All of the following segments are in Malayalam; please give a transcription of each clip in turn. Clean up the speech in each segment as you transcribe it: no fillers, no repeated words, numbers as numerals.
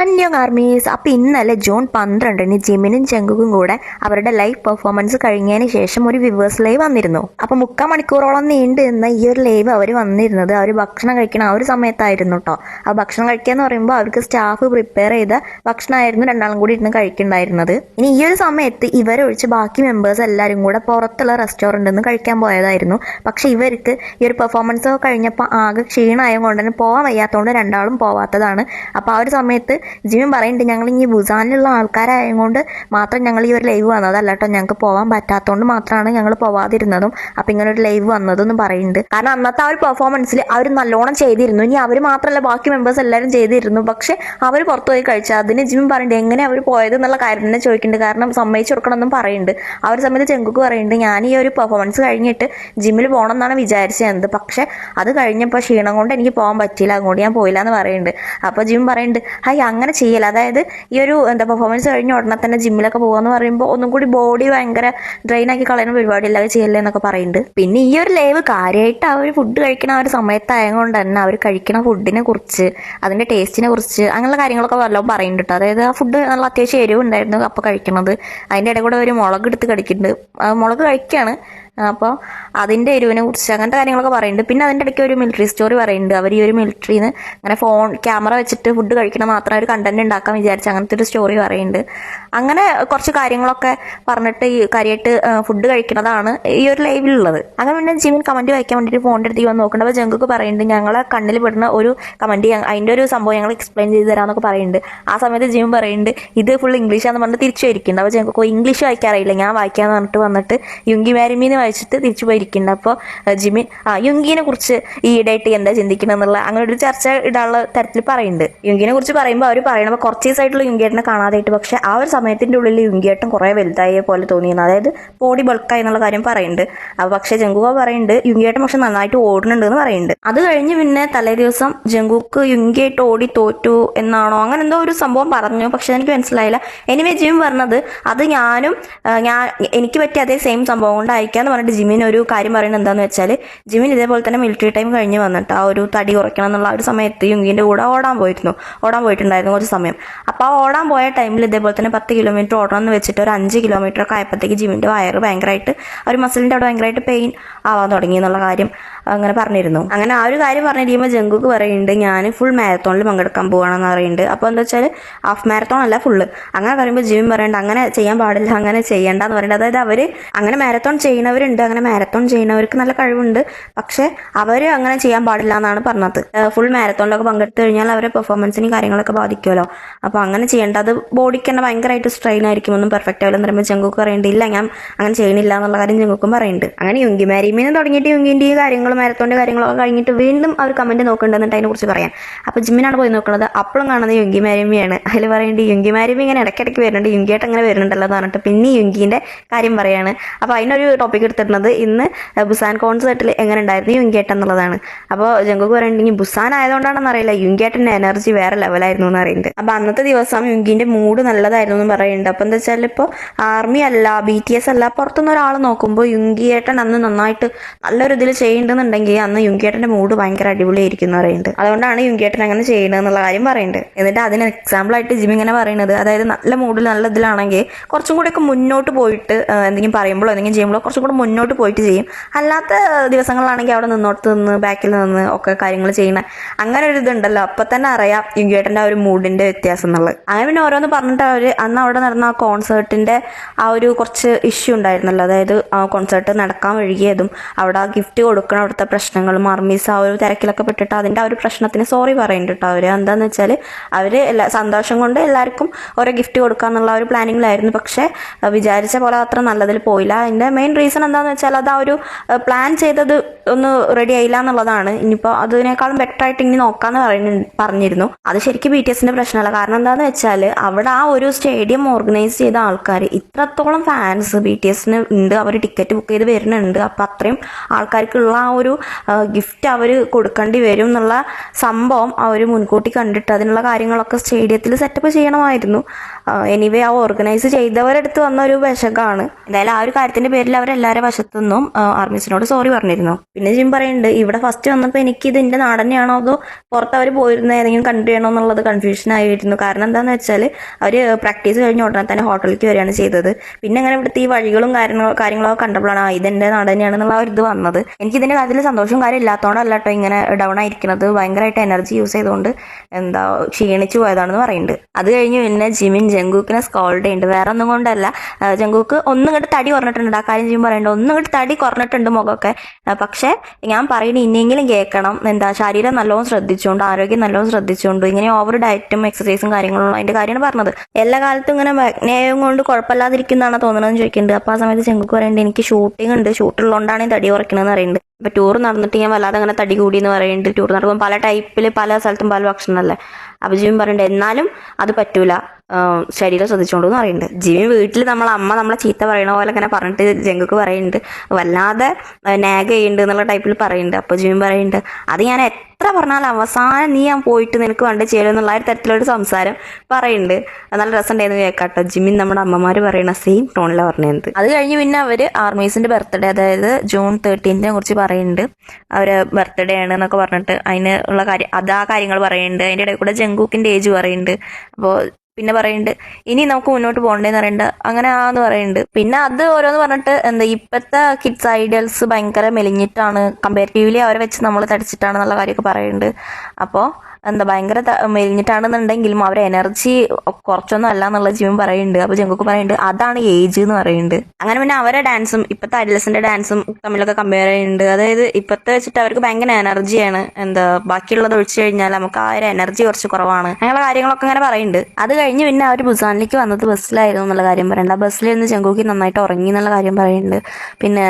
അന്യോങ് ആർമീസ്. അപ്പം ഇന്നലെ ജൂൺ 12 ജിമിനും ജങ്കുക്കും കൂടെ അവരുടെ ലൈവ് പെർഫോമൻസ് കഴിഞ്ഞതിന് ശേഷം ഒരു വ്യൂവേഴ്സ് ലൈവ് വന്നിരുന്നു. അപ്പം 3/4 മണിക്കൂറോളം നീണ്ടു നിന്ന ഈ ഒരു ലൈവ് അവർ വന്നിരുന്നത് അവർ ഭക്ഷണം കഴിക്കണ ആ ഒരു സമയത്തായിരുന്നു കേട്ടോ. ആ ഭക്ഷണം കഴിക്കുക എന്ന് പറയുമ്പോൾ അവർക്ക് സ്റ്റാഫ് പ്രിപ്പയർ ചെയ്ത ഭക്ഷണമായിരുന്നു രണ്ടാളും കൂടി ഇരുന്ന് കഴിക്കുന്നുണ്ടായിരുന്നത്. ഇനി ഈ ഒരു സമയത്ത് ഇവരൊഴിച്ച് ബാക്കി മെമ്പേഴ്സ് എല്ലാവരും കൂടെ പുറത്തുള്ള റെസ്റ്റോറൻറ്റിൽ നിന്ന് കഴിക്കാൻ പോയതായിരുന്നു. പക്ഷെ ഇവർക്ക് ഈ ഒരു പെർഫോമൻസ് കഴിഞ്ഞപ്പോൾ ആകെ ക്ഷീണമായത് കൊണ്ട് തന്നെ പോകാൻ വയ്യാത്തതുകൊണ്ട് രണ്ടാളും പോവാത്തതാണ്. അപ്പോൾ ആ ഒരു സമയത്ത് ജിമിൻ പറയുന്നുണ്ട്, ഞങ്ങൾ ഈ ബുസാനിലുള്ള ആൾക്കാരായതുകൊണ്ട് മാത്രം ഞങ്ങൾ ഈ ഒരു ലൈവ് വന്നതല്ല കേട്ടോ, ഞങ്ങൾക്ക് പോകാൻ പറ്റാത്തതുകൊണ്ട് മാത്രമാണ് ഞങ്ങൾ പോവാതിരുന്നതും അപ്പം ഇങ്ങനെ ഒരു ലൈവ് വന്നതെന്ന് പറയുന്നുണ്ട്. കാരണം അന്നത്തെ ആ ഒരു പെർഫോമൻസിൽ അവർ നല്ലോണം ചെയ്തിരുന്നു. ഇനി അവർ മാത്രമല്ല ബാക്കി മെമ്പേഴ്സ് എല്ലാവരും ചെയ്തിരുന്നു. പക്ഷെ അവർ പുറത്തു പോയി കഴിച്ചാൽ അതിന് ജിമിൻ പറയുന്നുണ്ട് എങ്ങനെ അവർ പോയത് എന്നുള്ള കാര്യം തന്നെ ചോദിക്കുന്നുണ്ട്. കാരണം സമ്മതിച്ചു കൊടുക്കണമെന്നും പറയുന്നുണ്ട്. ആ ഒരു സമയത്ത് ജങ്കുക്ക് പറയുന്നുണ്ട്, ഞാൻ ഈ ഒരു പെർഫോമൻസ് കഴിഞ്ഞിട്ട് ജിമ്മിൽ പോകണം എന്നാണ് വിചാരിച്ചത്, പക്ഷെ അത് കഴിഞ്ഞപ്പോൾ ക്ഷീണം കൊണ്ട് എനിക്ക് പോകാൻ പറ്റിയില്ല, അതുകൊണ്ട് ഞാൻ പോയില്ല എന്ന് പറയുന്നുണ്ട്. അപ്പോൾ ജിം പറയുന്നുണ്ട്, ഹായ് അങ്ങനെ ചെയ്യല, അതായത് ഈ ഒരു പെർഫോമൻസ് കഴിഞ്ഞ ഉടനെ തന്നെ ജിമ്മിലൊക്കെ പോകുകയെന്ന് പറയുമ്പോൾ ഒന്നും കൂടി ബോഡി ഭയങ്കര ഡ്രെയിൻ ആക്കി കളയുന്ന പരിപാടിയില്ലാതെ ചെയ്യല്ലേ എന്നൊക്കെ പറയുന്നുണ്ട്. പിന്നെ ഈ ഒരു ലൈവ് കാര്യമായിട്ട് അവർ ഫുഡ് കഴിക്കണ ആ ഒരു സമയത്തായതുകൊണ്ട് തന്നെ അവർ കഴിക്കണ ഫുഡിനെ കുറിച്ച് അതിൻ്റെ ടേസ്റ്റിനെ കുറിച്ച് അങ്ങനെയുള്ള കാര്യങ്ങളൊക്കെ വല്ലതും പറയുന്നുണ്ട് കേട്ടോ. അതായത് ആ ഫുഡ് നല്ല അത്യാവശ്യം എരിവുണ്ടായിരുന്നു അപ്പോൾ കഴിക്കണത്. അതിൻ്റെ ഇടയിൽ കൂടെ ഒരു മുളക് എടുത്ത് കഴിക്കുന്നുണ്ട്, മുളക് കഴിക്കുകയാണ്. അപ്പോൾ അതിൻ്റെ എരിവിനെ കുറിച്ച് അങ്ങനത്തെ കാര്യങ്ങളൊക്കെ പറയുന്നുണ്ട്. പിന്നെ അതിൻ്റെ ഇടയ്ക്ക് ഒരു മിലിറ്ററി സ്റ്റോറി പറയുന്നുണ്ട്. അവർ ഈ ഒരു മിലിറ്ററിയിൽ നിന്ന് അങ്ങനെ ക്യാമറ വെച്ചിട്ട് ഫുഡ് കഴിക്കണ മാത്രം ഒരു കണ്ടന്റ് ഉണ്ടാക്കാൻ വിചാരിച്ച് അങ്ങനത്തെ ഒരു സ്റ്റോറി പറയുന്നുണ്ട്. അങ്ങനെ കുറച്ച് കാര്യങ്ങളൊക്കെ പറഞ്ഞിട്ട് ഈ കാര്യമായിട്ട് ഫുഡ് കഴിക്കുന്നതാണ് ഈ ഒരു ലൈവിലുള്ളത്. അങ്ങനെ പിന്നെ ജിമിൻ കമൻറ്റ് വായിക്കാൻ വേണ്ടിയിട്ട് ഫോണിൻ്റെ അടുത്ത് വന്ന് നോക്കുന്നുണ്ട്. അപ്പോൾ ജങ്കുക്ക് പറയുന്നുണ്ട്, ഞങ്ങളെ കണ്ണിൽ പെടുന്ന ഒരു കമൻറ്റ് അതിൻ്റെ ഒരു സംഭവം ഞങ്ങൾ എക്സ്പ്ലെയിൻ ചെയ്ത് തരാമെന്നൊക്കെ പറയുന്നുണ്ട്. ആ സമയത്ത് ജിമിൻ പറയുന്നുണ്ട് ഇത് ഫുൾ ഇംഗ്ലീഷാന്ന് പറഞ്ഞിട്ട് തിരിച്ചു പോയിരിക്കുന്നുണ്ട്. അപ്പോൾ ജങ്കുക്ക് ഇംഗ്ലീഷ് വായിക്കാറിയില്ല, ഞാൻ വായിക്കാമെന്ന് വന്നിട്ട് യുങ്കി മാരിമീന്ന് വായിച്ചിട്ട് തിരിച്ചു പോയിരിക്കുന്നുണ്ട്. അപ്പോൾ ജിമിൻ യുങ്കിനെ കുറിച്ച് ഈ ഇടയായിട്ട് എന്താ ചിന്തിക്കണം എന്നുള്ള അങ്ങനെ ഒരു ചർച്ച ഇടാനുള്ള തരത്തിൽ പറയുന്നുണ്ട്. യുങ്കിനെ കുറിച്ച് പറയുമ്പോൾ അവർ പറയണപ്പോൾ കുറച്ച് ദിവസമായിട്ടുള്ള യുങ്കിയേട്ടനെ കാണാതായിട്ട്, പക്ഷെ ആ ഒരു സമയത്തിൻ്റെ ഉള്ളിൽ യുങ്കിയേട്ടൻ കുറേ വലുതായ പോലെ തോന്നിയിരുന്നു, അതായത് ബോഡി ബൾക്കായി എന്നുള്ള കാര്യം പറയുന്നുണ്ട്. അപ്പോൾ പക്ഷേ ജങ്കുക പറയുന്നുണ്ട് യുങ്കിയേട്ടൻ പക്ഷെ നന്നായിട്ട് ഓടുന്നുണ്ട് എന്ന് പറയുന്നുണ്ട്. അത് കഴിഞ്ഞ് പിന്നെ തലേ ദിവസം ജങ്കുക്ക് യുങ്കിയായിട്ട് ഓടി തോറ്റു എന്നാണോ അങ്ങനെ എന്തോ ഒരു സംഭവം പറഞ്ഞു, പക്ഷെ എനിക്ക് മനസ്സിലായില്ല. എനിവേ ജിമിൻ പറഞ്ഞത് അത് എനിക്ക് പറ്റിയ അതേ സെയിം സംഭവം കൊണ്ടായിരിക്കാന്ന് പറഞ്ഞിട്ട് ജിമിൻ ഒരു കാര്യം പറയുന്നത് എന്താണെന്ന് വെച്ചാൽ, ജിമിൻ ഇതേപോലെ തന്നെ മിലിറ്ററി ടൈം കഴിഞ്ഞ് വന്നിട്ട് ആ ഒരു തടി കുറയ്ക്കണം എന്നുള്ള ഒരു സമയത്ത് യുങ്കിൻ്റെ കൂടെ ഓടാൻ പോയിട്ടുണ്ടായിരുന്നു കുറച്ച് സമയം. അപ്പോൾ ആ ഓടാൻ പോയ ടൈമിൽ ഇതേപോലെ തന്നെ 10 കിലോമീറ്റർ ഓടണം എന്ന് വെച്ചിട്ട് ഒരു 5 കിലോമീറ്റർ ഒക്കെ ആയപ്പോഴത്തേക്ക് ജിമിൻ്റെ വയറ് ഭയങ്കരമായിട്ട് ഒരു മസിലിൻ്റെ അവിടെ ഭയങ്കരമായിട്ട് പെയിൻ ആവാൻ തുടങ്ങി എന്നുള്ള കാര്യം അങ്ങനെ പറഞ്ഞിരുന്നു. അങ്ങനെ ആ ഒരു കാര്യം പറഞ്ഞിരിക്കുമ്പോൾ ജങ്കുക്ക് പറയുന്നുണ്ട്, ഞാൻ ഫുൾ മാരത്തോണിൽ പങ്കെടുക്കാൻ പോവുകയാണെന്ന് പറയുന്നുണ്ട്. അപ്പോൾ എന്താ വെച്ചാൽ ഹാഫ് മാരത്തോൺ അല്ല ഫുള്ള്. അങ്ങനെ പറയുമ്പോൾ ജിമിൻ പറയുന്നുണ്ട് അങ്ങനെ ചെയ്യാൻ പാടില്ല, അങ്ങനെ ചെയ്യേണ്ടെന്ന് പറയുന്നത്. അതായത് അവർ അങ്ങനെ മാരത്തോൺ ചെയ്യുന്നവരുണ്ട്, അങ്ങനെ മാരത്തോൺ ചെയ്യുന്നവർക്ക് നല്ല കഴിവുണ്ട്, പക്ഷെ അവർ അങ്ങനെ ചെയ്യാൻ പാടില്ല എന്നാണ് പറഞ്ഞത്. ഫുൾ മാരത്തോണിലൊക്കെ പങ്കെടുത്തു കഴിഞ്ഞാൽ അവരുടെ പെർഫോമൻസിന് കാര്യങ്ങളൊക്കെ ബാധിക്കുമല്ലോ. അപ്പോൾ അങ്ങനെ ചെയ്യേണ്ട, അത് ബോഡിക്ക് തന്നെ ഭയങ്കരമായിട്ട് സ്ട്രെയിൻ ആയിരിക്കും, ഒന്നും പെർഫെക്റ്റ് ആവില്ല എന്ന് പറയുമ്പോൾ ജങ്കുക്ക് പറയേണ്ടില്ല ഞാൻ അങ്ങനെ ചെയ്യണില്ല എന്നുള്ള കാര്യം ജങ്കുക്കും പറയുന്നുണ്ട്. അങ്ങനെ യുങ്കി മാരിമീന്ന് തുടങ്ങിയിട്ട് യുങ്കിൻ്റെ ഈ കാര്യങ്ങളും മാരത്തോണിൻ്റെ കാര്യങ്ങളൊക്കെ കഴിഞ്ഞിട്ട് വീണ്ടും അവർ കമൻറ്റ് നോക്കുന്നുണ്ടെന്നിട്ട് അതിനെ കുറിച്ച് പറയാൻ. അപ്പോൾ ജിമ്മിനാണ് പോയി നോക്കുന്നത്. അപ്പോഴും കാണുന്നത് യുങ്കി മാരിമയാണ്. അതിൽ പറയുന്നുണ്ട് യുങ്കി മാരിമി ഇങ്ങനെ ഇടയ്ക്കിടയ്ക്ക് വരുന്നുണ്ട്, യുങ്കിയായിട്ട് അങ്ങനെ വരുന്നുണ്ടല്ലോ എന്ന് പറഞ്ഞിട്ട് പിന്നെ യുങ്കിൻ്റെ കാര്യം പറയാണ്. അപ്പോൾ അതിനൊരു ടോപ്പിക് എടുത്തിട്ടുള്ളത് ഇന്ന് ബുസാൻ കോൺസേർട്ടിൽ എങ്ങനെ ഉണ്ടായിരുന്നു യുങ്കിയേട്ടൻ എന്നുള്ളതാണ്. അപ്പോൾ ജങ്കുക്ക് പറയുന്നുണ്ടെങ്കിൽ ബുസാൻ ആയതുകൊണ്ടാണെന്ന് അറിയില്ല, യുങ്കിയേട്ടൻ്റെ എനർജി വേറെ ലെവലായിരുന്നു എന്ന് പറയുന്നുണ്ട്. അപ്പോൾ അന്നത്തെ ദിവസം യുങ്കിൻ്റെ മൂഡ് നല്ലതായിരുന്നു എന്ന് പറയുന്നുണ്ട്. അപ്പോൾ എന്താ വെച്ചാൽ ഇപ്പോൾ ആർമി അല്ല, BTS അല്ല, പുറത്തുനിന്ന് ഒരാൾ നോക്കുമ്പോൾ യുങ്കിയേട്ടൻ അന്ന് നന്നായിട്ട് നല്ലൊരു ഇതിൽ ചെയ്യുന്നുണ്ടെങ്കിൽ അന്ന് യുങ്കിയേട്ടൻ്റെ മൂഡ് ഭയങ്കര അടിപൊളിയായിരിക്കും എന്ന് പറയുന്നുണ്ട്. അതുകൊണ്ടാണ് യുങ്കിയേട്ടൻ അങ്ങനെ ചെയ്യുന്നത് എന്നുള്ള കാര്യം പറയുന്നുണ്ട്. എന്നിട്ട് അതിന് എക്സാമ്പിളായിട്ട് ജിം ഇങ്ങനെ പറയുന്നത്, അതായത് നല്ല മൂഡിൽ നല്ല ഇതിലാണെങ്കിൽ കുറച്ചും കൂടെയൊക്കെ മുന്നോട്ട് പോയിട്ട് എന്തെങ്കിലും പറയുമ്പോഴോ എന്തെങ്കിലും ചെയ്യുമ്പോഴോ കുറച്ചും കൂടെ മുന്നോട്ട് പോയിട്ട് ചെയ്യും. അല്ലാത്ത ദിവസങ്ങളാണെങ്കിൽ അവിടെ നിന്നോട്ട് നിന്ന് ബാക്കിൽ നിന്ന് ഒക്കെ കാര്യങ്ങൾ ചെയ്യണ അങ്ങനെ ഒരു ഇതുണ്ടല്ലോ, അപ്പം തന്നെ അറിയാം യുങ്കിയേട്ടൻ്റെ ആ ഒരു മൂഡിൻ്റെ വ്യത്യാസം എന്നുള്ളത്. അങ്ങനെ പിന്നെ ഓരോന്ന് പറഞ്ഞിട്ട് അവർ അന്ന് അവിടെ നടന്ന ആ കോൺസേർട്ടിൻ്റെ ആ ഒരു കുറച്ച് ഇഷ്യൂ ഉണ്ടായിരുന്നല്ലോ, അതായത് ആ കോൺസേർട്ട് നടക്കാൻ വൈകിയതും അവിടെ ആ ഗിഫ്റ്റ് കൊടുക്കണം അവിടുത്തെ പ്രശ്നങ്ങളും ആർമീസ് ആ ഒരു തിരക്കിലൊക്കെ പെട്ടിട്ട് അതിൻ്റെ ആ ഒരു പ്രശ്നത്തിന് സോറി പറയുന്നുണ്ട് കേട്ടോ. അവർ എന്താണെന്ന് വെച്ചാൽ അവർ സന്തോഷം കൊണ്ട് എല്ലാവർക്കും ഓരോ ഗിഫ്റ്റ് കൊടുക്കുക എന്നുള്ള ഒരു പ്ലാനിങ്ങിലായിരുന്നു, പക്ഷേ വിചാരിച്ച പോലെ അത്ര നല്ലതിൽ പോയില്ല. അതിൻ്റെ മെയിൻ റീസൺ എന്താണെന്ന് വെച്ചാൽ അത് ആ ഒരു പ്ലാൻ ചെയ്തത് ഒന്ന് റെഡി ആയില്ല എന്നുള്ളതാണ്. ഇനിയിപ്പോൾ അതിനേക്കാളും ബെറ്റർ ആയിട്ട് ഇനി നോക്കാമെന്ന് പറഞ്ഞിരുന്നു. അത് ശരിക്കും BTSന്റെ പ്രശ്നമല്ല. കാരണം എന്താണെന്ന് വെച്ചാൽ അവിടെ ആ ഒരു സ്റ്റേഡിയം ഓർഗനൈസ് ചെയ്ത ആൾക്കാർ ഇത്രത്തോളം ഫാൻസ് BTSന് ഉണ്ട്, അവർ ടിക്കറ്റ് ബുക്ക് ചെയ്ത് വരുന്നുണ്ട്. അപ്പം അത്രയും ആൾക്കാർക്കുള്ള ആ ഒരു ഗിഫ്റ്റ് അവർ കൊടുക്കേണ്ടി വരും എന്നുള്ള സംഭവം അവർ മുൻകൂട്ടി കണ്ടിട്ട് അതിനുള്ള കാര്യങ്ങളൊക്കെ സ്റ്റേഡിയത്തിൽ സെറ്റപ്പ് ചെയ്യണമായിരുന്നു. എനിവേ ആ ഓർഗനൈസ് ചെയ്തവരെടുത്ത് വന്ന ഒരു വിശകാണ്. എന്തായാലും ആ ഒരു കാര്യത്തിന്റെ പേരിൽ അവരെല്ലാവരുടെ വശത്തുനിന്നും ആർമീസിനോട് സോറി പറഞ്ഞിരുന്നു. പിന്നെ ജിം പറയുന്നുണ്ട് ഇവിടെ ഫസ്റ്റ് വന്നപ്പോൾ എനിക്ക് ഇത് എന്റെ നാട് തന്നെയാണോ അതോ പുറത്ത് അവർ പോയിരുന്ന ഏതെങ്കിലും കൺട്രി ആണോ എന്നുള്ളത് കൺഫ്യൂഷൻ ആയിരുന്നു. കാരണം എന്താണെന്ന് വെച്ചാൽ അവർ പ്രാക്ടീസ് കഴിഞ്ഞ ഉടനെ തന്നെ ഹോട്ടലിലേക്ക് വരികയാണ് ചെയ്തത്. പിന്നെ അങ്ങനെ ഇവിടുത്തെ ഈ വഴികളും കാര്യങ്ങളൊക്കെ കണ്ടപ്പോഴാണ് ഇതെന്റെ നാട് തന്നെയാണെന്നുള്ള ഒരു ഇത് വന്നത്. എനിക്ക് ഇതിന്റെ കാര്യത്തിൽ സന്തോഷവും കാര്യം ഇല്ലാത്തതുകൊണ്ടല്ല കേട്ടോ ഇങ്ങനെ ഡൗൺ ആയിരിക്കുന്നത്. ഭയങ്കരമായിട്ട് എനർജി യൂസ് ചെയ്തുകൊണ്ട് ക്ഷീണിച്ചു പോയതാണെന്ന് പറയുന്നുണ്ട്. അത് കഴിഞ്ഞ് പിന്നെ ജിമിൻ ജങ്കൂക്കിനെ സ്കോൾഡ് ചെയ്യുന്നുണ്ട്. വേറെ ഒന്നും കൊണ്ടല്ല, ജങ്കൂക്ക് ഒന്നും ഇങ്ങോട്ട് തടി കുറഞ്ഞിട്ടുണ്ട്. ആ കാര്യം ജിം പറയുന്നുണ്ട്, ഒന്നും ഇങ്ങോട്ട് തടി കുറഞ്ഞിട്ടുണ്ട് മുഖമൊക്കെ. പക്ഷെ ഞാൻ പറയുന്നത് ഇനിയെങ്കിലും കേൾക്കണം, ശരീരം നല്ലോണം ശ്രദ്ധിച്ചുകൊണ്ട്, ആരോഗ്യം നല്ലോണം ശ്രദ്ധിച്ചുകൊണ്ട്, ഇങ്ങനെ ഓവർ ഡയറ്റും എക്സസൈസും കാര്യങ്ങളും അതിന്റെ കാര്യമാണ് പറഞ്ഞത്. എല്ലാ കാലത്തും ഇങ്ങനെ മാഗ്നേയം കൊണ്ട് കുഴപ്പമില്ലാതിരിക്കുന്നതാണ് തോന്നണമെന്ന് ചോദിക്കുന്നുണ്ട്. അപ്പോൾ ആ സമയത്ത് ജങ്കൂക്ക് പറയുന്നുണ്ട് എനിക്ക് ഷൂട്ടിംഗ് ഉണ്ട്, ഷൂട്ടുള്ളതുകൊണ്ടാണ് ഈ തടി കുറയ്ക്കണമെന്ന് പറയുന്നുണ്ട്. ഇപ്പൊ ടൂർ നടന്നിട്ട് ഞാൻ വല്ലാതെ അങ്ങനെ തടി കൂടി എന്ന് പറയുന്നുണ്ട്. ടൂർ നടക്കുമ്പോൾ പല ടൈപ്പിൽ പല സ്ഥലത്തും പല ഭക്ഷണമല്ലേ. അപ്പൊ ജിം പറയുന്നുണ്ട് എന്നാലും അത് പറ്റൂല, ശരീരം ശ്രദ്ധിച്ചോണ്ട് എന്ന് പറയുന്നുണ്ട്. ജിമ്മി വീട്ടിൽ നമ്മളെ ചീത്ത പറയണ പോലെ ഇങ്ങനെ പറഞ്ഞിട്ട് ജങ്കുക്ക് പറയുന്നുണ്ട്, വല്ലാതെ നാഗ് ചെയ്യുന്നുണ്ട് എന്നുള്ള ടൈപ്പിൽ പറയുന്നുണ്ട്. അപ്പൊ ജിമ്മി പറയുന്നുണ്ട് അത് ഞാൻ എത്ര പറഞ്ഞാലും അവസാനം നീ ഞാൻ പോയിട്ട് നിനക്ക് വേണ്ട ചെയ്യലും എന്നുള്ള ഒരു തരത്തിലൊരു സംസാരം പറയുന്നുണ്ട്. നല്ല രസമുണ്ടായിരുന്നു കേൾക്കാട്ടോ. ജിമ്മി നമ്മുടെ അമ്മമാര് പറയുന്ന സെയിം ടോണിലാണ് പറഞ്ഞത്. അത് കഴിഞ്ഞ് പിന്നെ അവര് ആർമീസിന്റെ ബർത്ത്ഡേ, അതായത് ജൂൺ 13 കുറിച്ച് പറയുന്നുണ്ട്. അവര് ബർത്ത്ഡേ ആണ് എന്നൊക്കെ പറഞ്ഞിട്ട് അതിന് ഉള്ള കാര്യം ആ കാര്യങ്ങൾ പറയുന്നുണ്ട്. അതിന്റെ ഇടയിൽ കൂടെ ജങ്കൂക്കിന്റെ ഏജ് പറയുന്നുണ്ട്. അപ്പോൾ പിന്നെ പറയുന്നുണ്ട് ഇനി നമുക്ക് മുന്നോട്ട് പോകണ്ടേന്ന് പറയുന്നുണ്ട്. അങ്ങനെ ആന്ന് പറയുന്നുണ്ട്. പിന്നെ അത് ഓരോന്ന് പറഞ്ഞിട്ട് ഇപ്പോഴത്തെ കിഡ്സ് ഐഡൽസ് ഭയങ്കര മെലിഞ്ഞിട്ടാണ്, കമ്പാരിറ്റീവ്ലി അവരെ വെച്ച് നമ്മൾ തടിച്ചിട്ടാണെന്നുള്ള കാര്യമൊക്കെ പറയുന്നുണ്ട്. അപ്പോൾ ഭയങ്കര മെലിഞ്ഞിട്ടാണെന്നുണ്ടെങ്കിലും അവരെ എനർജി കുറച്ചൊന്നും അല്ല എന്നുള്ള ജിം പറയുന്നുണ്ട്. അപ്പൊ ജങ്കുക്ക് പറയുന്നുണ്ട് അതാണ് ഏജ് എന്ന് പറയുന്നുണ്ട്. അങ്ങനെ പിന്നെ അവരെ ഡാൻസും ഇപ്പോഴത്തെ ഐഡൽസിന്റെ ഡാൻസും തമ്മിലൊക്കെ കമ്പയർ ചെയ്യുന്നുണ്ട്. അതായത് ഇപ്പോഴത്തെ വെച്ചിട്ട് അവർക്ക് ഭയങ്കര എനർജിയാണ്, ബാക്കിയുള്ളത് ഒഴിച്ചു കഴിഞ്ഞാൽ നമുക്ക് ആ ഒരു എനർജി കുറച്ച് കുറവാണ്, അങ്ങനെയുള്ള കാര്യങ്ങളൊക്കെ അങ്ങനെ പറയുന്നുണ്ട്. അത് കഴിഞ്ഞ് പിന്നെ അവർ ബുസാനിലേക്ക് വന്നത് ബസ്സിലായിരുന്നു എന്നുള്ള കാര്യം പറയുന്നുണ്ട്. ആ ബസ്സിലിരുന്ന് ജങ്കുക്ക് നന്നായിട്ട് ഉറങ്ങി എന്നുള്ള കാര്യം പറയുന്നുണ്ട്. പിന്നെ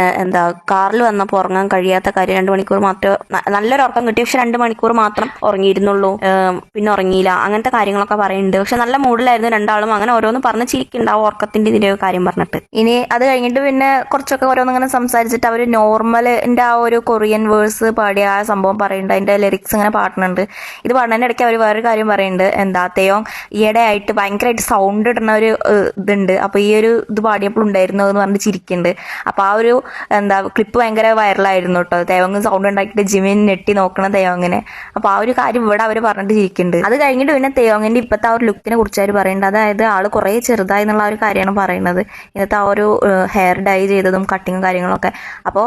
കാറിൽ വന്നപ്പോൾ ഉറങ്ങാൻ കഴിയാത്ത കാര്യം, 2 മണിക്കൂർ മാത്രം നല്ലൊരു ഉറക്കം കിട്ടി, പക്ഷെ 2 മണിക്കൂർ മാത്രം ഉറങ്ങിയിരുന്നുള്ളൂ, പിന്നെ ഉറങ്ങിയില്ല, അങ്ങനത്തെ കാര്യങ്ങളൊക്കെ പറയുന്നുണ്ട്. പക്ഷെ നല്ല മൂഡിലായിരുന്നു രണ്ടാളും. അങ്ങനെ ഓരോന്ന് പറഞ്ഞ് ചിരിക്കുന്നുണ്ടാവും ഉറക്കത്തിന്റെ ഇതിന്റെ കാര്യം പറഞ്ഞിട്ട്. ഇനി അത് കഴിഞ്ഞിട്ട് പിന്നെ കുറച്ചൊക്കെ ഓരോന്നിങ്ങനെ സംസാരിച്ചിട്ട് അവർ നോർമലിന്റെ ആ ഒരു കൊറിയൻ വേഴ്സ് പാടിയ ആ സംഭവം പറയുന്നുണ്ട്. അതിന്റെ ലിറിക്സ് ഇങ്ങനെ പാടുന്നുണ്ട്. ഇത് പാടുന്നതിന്റെ ഇടയ്ക്ക് അവർ വേറൊരു കാര്യം പറയുന്നുണ്ട്, തെയോങ് ഈയിടെ ആയിട്ട് ഭയങ്കരമായിട്ട് സൗണ്ട് ഇടുന്ന ഒരു ഇതുണ്ട്, അപ്പൊ ഈ ഒരു ഇത് പാടിയപ്പോൾ ഉണ്ടായിരുന്നു എന്ന് പറഞ്ഞ് ചിരിക്കുന്നുണ്ട്. അപ്പൊ ആ ഒരു ക്ലിപ്പ് ഭയങ്കര വൈറലായിരുന്നു കേട്ടോ. തെയോങ് സൗണ്ട് ഉണ്ടാക്കിയിട്ട് ജിമിൻ ഞെട്ടി നോക്കണം തെയോങ്ങിനെ. അപ്പൊ ആ ഒരു കാര്യം ഇവിടെ അവർ പറഞ്ഞിട്ട് ചിരിക്കുന്നുണ്ട്. അത് കഴിഞ്ഞിട്ട് പിന്നെ തെയോങ്ങിന്റെ ഇപ്പോഴത്തെ ആ ഒരു ലുക്കിനെ കുറിച്ച് അവർ പറയുന്നുണ്ട്. അതായത് ആള് കുറെ ചെറുതായി എന്നുള്ള ആ ഒരു കാര്യമാണ് പറയുന്നത്. ഇന്നത്തെ ആ ഒരു ഹെയർ ഡൈ ചെയ്തതും കട്ടിങ്ങും കാര്യങ്ങളൊക്കെ. അപ്പോൾ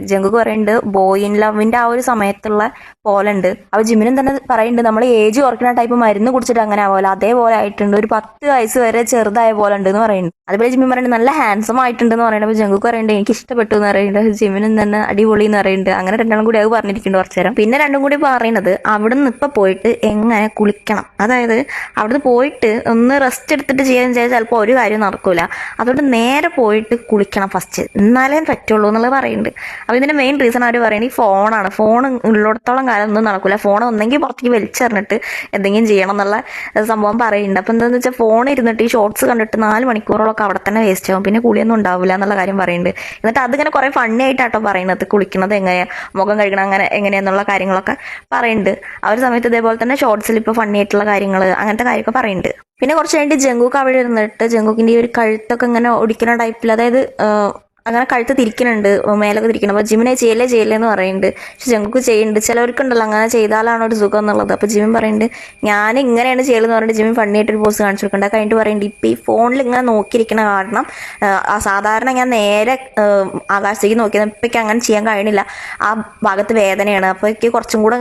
ജങ്കുക്ക് പറയുന്നുണ്ട് ബോയ് ഇൻ ലവിന്റെ ആ ഒരു സമയത്തുള്ള പോലെ ഉണ്ട്. അപ്പൊ ജിമിനും തന്നെ പറയുന്നുണ്ട് നമ്മൾ ഏജ് കുറയ്ക്കുന്ന ടൈപ്പ് മരുന്ന് കുടിച്ചിട്ട് അങ്ങനെ ആവുമല്ലോ അതേപോലെ ആയിട്ടുണ്ട്, ഒരു 10 വയസ്സ് വരെ ചെറുതായ പോലെ ഉണ്ട് എന്ന് പറയുന്നുണ്ട്. അതുപോലെ ജിമിൻ പറയുന്നുണ്ട് നല്ല ഹാൻസം ആയിട്ടുണ്ട് എന്ന് പറയുന്നത്. അപ്പൊ ജങ്കുക്ക് പറയുന്നുണ്ട് എനിക്ക് ഇഷ്ടപ്പെട്ടു എന്ന് പറയുന്നുണ്ട്. ജിമിനും തന്നെ അടിപൊളി എന്ന് പറയുന്നുണ്ട്. അങ്ങനെ രണ്ടാളും കൂടി അത് പറഞ്ഞിരിക്കുന്നുണ്ട് കുറച്ചു നേരം. പിന്നെ രണ്ടും കൂടി പറയുന്നത് അവിടുന്ന് ഇപ്പൊ പോയിട്ട് എങ്ങനെ കുളിക്കണം, അതായത് അവിടുന്ന് പോയിട്ട് ഒന്ന് റെസ്റ്റ് എടുത്തിട്ട് ചെയ്യാൻ വെച്ചാൽ ചിലപ്പോൾ ഒരു കാര്യം നടക്കൂല, അതുകൊണ്ട് നേരെ പോയിട്ട് കുളിക്കണം ഫസ്റ്റ്, എന്നാലേ പറ്റുള്ളൂ എന്നുള്ളത് പറയുന്നുണ്ട്. അപ്പൊ ഇതിന്റെ മെയിൻ റീസൺ അവർ പറയുന്നത് ഈ ഫോണാണ്. ഫോൺ ഉള്ളിടത്തോളം കാലം ഒന്നും നടക്കൂല, ഫോൺ ഒന്നെങ്കിൽ പുറത്തേക്ക് വലിച്ചെറിഞ്ഞിട്ട് എന്തെങ്കിലും ചെയ്യണം എന്നുള്ള സംഭവം പറയുന്നുണ്ട്. അപ്പൊ എന്താണെന്ന് വെച്ചാൽ ഫോൺ ഇരുന്നിട്ട് ഈ ഷോർട്സ് കണ്ടിട്ട് 4 മണിക്കൂറോളൊക്കെ അവിടെ തന്നെ വേസ്റ്റ് ആവും, പിന്നെ കുളിയൊന്നും ഉണ്ടാവില്ല എന്നുള്ള കാര്യം പറയുന്നുണ്ട്. എന്നിട്ട് അതിങ്ങനെ കുറെ ഫണ്ണി ആയിട്ടാട്ടോ പറയുന്നത്, കുളിക്കുന്നത് എങ്ങനെയാ, മുഖം കഴുകണം അങ്ങനെ എങ്ങനെയാന്നുള്ള കാര്യങ്ങളൊക്കെ പറയുന്നുണ്ട്. ആ ഒരു സമയത്ത് ഇതേപോലെ തന്നെ ഷോർട്സിൽ ഇപ്പൊ ഫണ്ണി ആയിട്ടുള്ള കാര്യങ്ങൾ അങ്ങനത്തെ കാര്യമൊക്കെ പറയുന്നുണ്ട്. പിന്നെ കുറച്ച് കഴിഞ്ഞിട്ട് ജങ്കൂക്ക് അവിടെ ഇരുന്നിട്ട് ജങ്കൂക്കിന്റെ ഈ ഒരു കഴുത്തൊക്കെ ഇങ്ങനെ ഒടിക്കുന്ന ടൈപ്പിൽ, അതായത് അങ്ങനെ കഴുത്ത് തിരിക്കുന്നുണ്ട്, മേലൊക്കെ തിരിക്കണം. അപ്പൊ ജിമിനെ ചെയ്യല്ലേ എന്ന് പറയുന്നുണ്ട്. പക്ഷെ ജങ്കുക്ക് ചെയ്യുന്നുണ്ട്. ചിലവർക്കുണ്ടല്ലോ അങ്ങനെ ചെയ്താലാണ് ഒരു സുഖം എന്നുള്ളത്. അപ്പൊ ജിമിൻ പറയുന്നുണ്ട് ഞാൻ ഇങ്ങനെയാണ് ചെയ്യലെന്ന് പറഞ്ഞിട്ട് ജിമിൻ ഫണ്ണിയായിട്ടൊരു പോസ്റ്റ് കാണിച്ചു കൊടുക്കേണ്ട. കഴിഞ്ഞിട്ട് പറയുന്നുണ്ട് ഇപ്പൊ ഈ ഫോണിൽ ഇങ്ങനെ നോക്കിയിരിക്കണ കാരണം സാധാരണ ഞാൻ നേരെ ആകാശത്തേക്ക് നോക്കിയത് ഇപ്പൊക്കെ അങ്ങനെ ചെയ്യാൻ കഴിയണില്ല, ആ ഭാഗത്ത് വേദനയാണ്, അപ്പൊ എനിക്ക് കുറച്ചും കൂടെ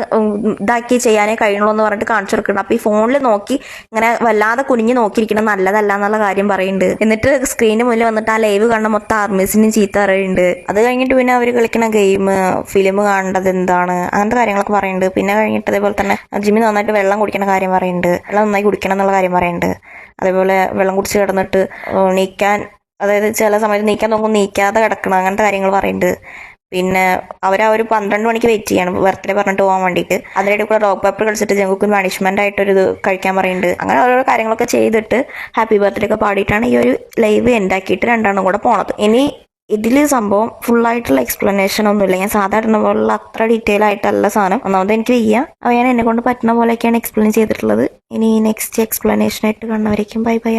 ഇതാക്കി ചെയ്യാനേ കഴിയുള്ളൂ എന്ന് പറഞ്ഞിട്ട് കാണിച്ചു കൊടുക്കണം. അപ്പൊ ഈ ഫോണിൽ നോക്കി ഇങ്ങനെ വല്ലാതെ കുനിഞ്ഞ് നോക്കിയിരിക്കണം നല്ലതല്ല എന്നുള്ള കാര്യം പറയുന്നുണ്ട്. എന്നിട്ട് സ്ക്രീനിന് മുന്നിൽ വന്നിട്ട് ആ ലൈവ് കാണുന്ന മൊത്തം ആർമീസിന് ചീത്ത പറയുന്നുണ്ട്. അത് കഴിഞ്ഞിട്ട് പിന്നെ അവർ കളിക്കുന്ന ഗെയിം, ഫിലിം കാണേണ്ടത് എന്താണ്, അങ്ങനത്തെ കാര്യങ്ങളൊക്കെ പറയുന്നുണ്ട്. പിന്നെ കഴിഞ്ഞിട്ട് അതേപോലെ തന്നെ ജിമ്മി നന്നായിട്ട് വെള്ളം കുടിക്കുന്ന കാര്യം പറയുന്നുണ്ട്, വെള്ളം നന്നായി കുടിക്കണം എന്നുള്ള കാര്യം പറയുന്നുണ്ട്. അതേപോലെ വെള്ളം കുടിച്ച് കിടന്നിട്ട് നീക്കാൻ, അതായത് ചില സമയത്ത് നീക്കാൻ നോക്കുമ്പോൾ നീക്കാതെ കിടക്കണം, അങ്ങനത്തെ കാര്യങ്ങൾ പറയുന്നുണ്ട്. പിന്നെ അവർ 12 മണിക്ക് വെയിറ്റ് ചെയ്യണം ബർത്ത്ഡേ പറഞ്ഞിട്ട് പോകാൻ വേണ്ടിയിട്ട്. അതിനിടയിൽ കൂടെ റോക്ക് പേപ്പർ കളിച്ചിട്ട് ജങ്കുക്കിന് പണിഷ്മെന്റ് ആയിട്ടൊരു ഇത് കഴിക്കാൻ പറയുന്നുണ്ട്. അങ്ങനെ ഓരോ കാര്യങ്ങളൊക്കെ ചെയ്തിട്ട് ഹാപ്പി ബർത്ത്ഡേ ഒക്കെ പാടിയിട്ടാണ് ഈ ഒരു ലൈവ് എൻഡാക്കിയിട്ട് രണ്ടാളും കൂടെ പോണത്. ഇനി ഇതിൽ സംഭവം ഫുള്ളായിട്ടുള്ള എക്സ്പ്ലനേഷൻ ഒന്നുമില്ല. ഞാൻ സാധാരണ പോലുള്ള അത്ര ഡീറ്റെയിൽ ആയിട്ടല്ല സാധനം. ഒന്നാമത് എനിക്ക് വയ്യ. അപ്പോൾ ഞാൻ എന്നെ കൊണ്ട് പറ്റുന്ന പോലെയൊക്കെയാണ് എക്സ്പ്ലെയിൻ ചെയ്തിട്ടുള്ളത്. ഇനി നെക്സ്റ്റ് എക്സ്പ്ലനേഷനായിട്ട് കാണുന്നവരേക്കും ബൈ ബൈ.